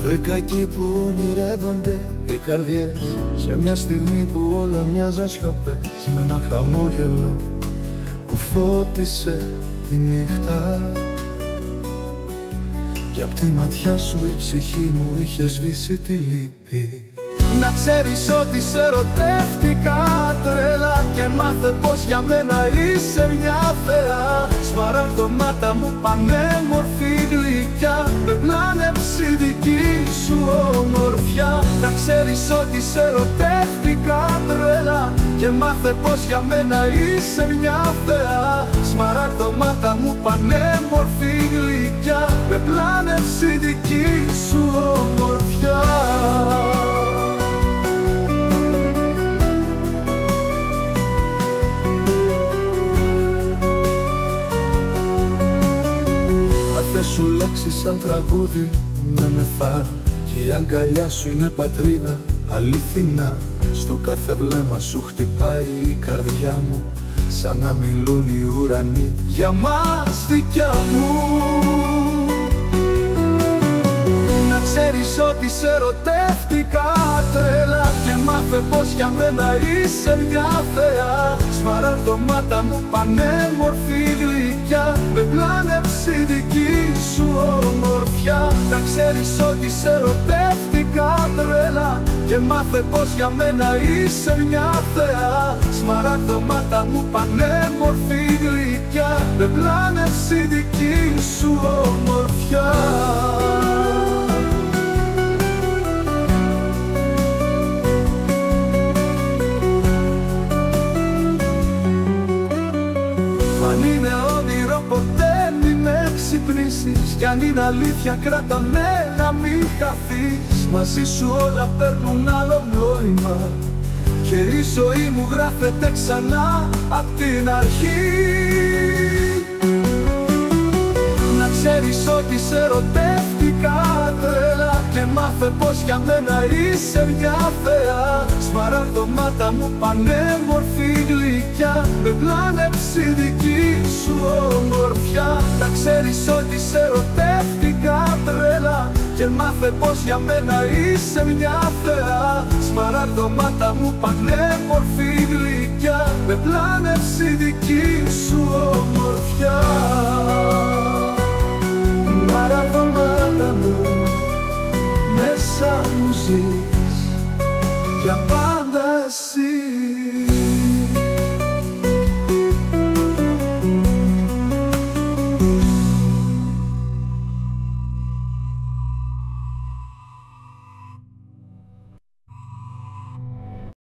βρήκα εκεί που ονειρεύονται οι καρδιές, σε μια στιγμή που όλα μοιάζαν σιωπές, με ένα χαμόγελο που φώτισε τη νύχτα. Και απ' τη ματιά σου η ψυχή μου είχε σβήσει τη λύπη. Να ξέρεις ότι σε ερωτεύτηκα τρέλα και μάθε πως για μένα είσαι μια θεά. Σμαράγδοματα μου πανέμορφη γλυκιά, με πλάνεψη δική σου ομορφιά. Να ξέρεις ότι σε ερωτεύτηκα τρέλα και μάθε πως για μένα είσαι μια θεά. Σμαράγδοματα μου πανέμορφη γλυκιά, με πλάνεψη δική σου ομορφιά. Σου λέξεις σαν τραγούδι να με φάρει, και η αγκαλιά σου είναι πατρίδα αληθινά. Στο κάθε βλέμμα σου χτυπάει η καρδιά μου, σαν να μιλούν οι ουρανοί για μας δικιά μου. Να ξέρεις ότι σε ερωτεύτηκα τρέλα και μάθε πως για μένα είσαι μια θεά. Σμαράγδοματα μου πανέμορφη γλυκιά, με πλάνεψη δική σου ομορφιά. Να ξέρεις ότι σε ερωτεύτηκα τρέλα και μάθε πως για μένα είσαι μια θεά. Σμαράγδοματα μου πανέμορφη γλυκιά, με πλάνεψη δική σου ομορφιά. Αν είναι όνειρο ποτέ μην με ξυπνήσεις, κι αν είναι αλήθεια κράτα με να μην χαθείς. Μαζί σου όλα παίρνουν άλλο νόημα και η ζωή μου γράφεται ξανά απ' την αρχή. Να ξέρεις ότι σε ερωτεύτηκα τρέλα και μάθε πως για μένα είσαι μια θεά. Σμαράγδοματα μου πανέμορφη γλυκιά, με πλάνεψη δική σου ομορφιά. Να ξέρεις ότι σε ερωτεύτηκα τρέλα και μάθε πως για μένα είσαι μια θεά. Σμαράγδοματα μου πανέμορφη γλυκιά, με πλάνεψη δική σου ομορφιά. Σμαράγδοματα μου, μέσα μου ζεις, για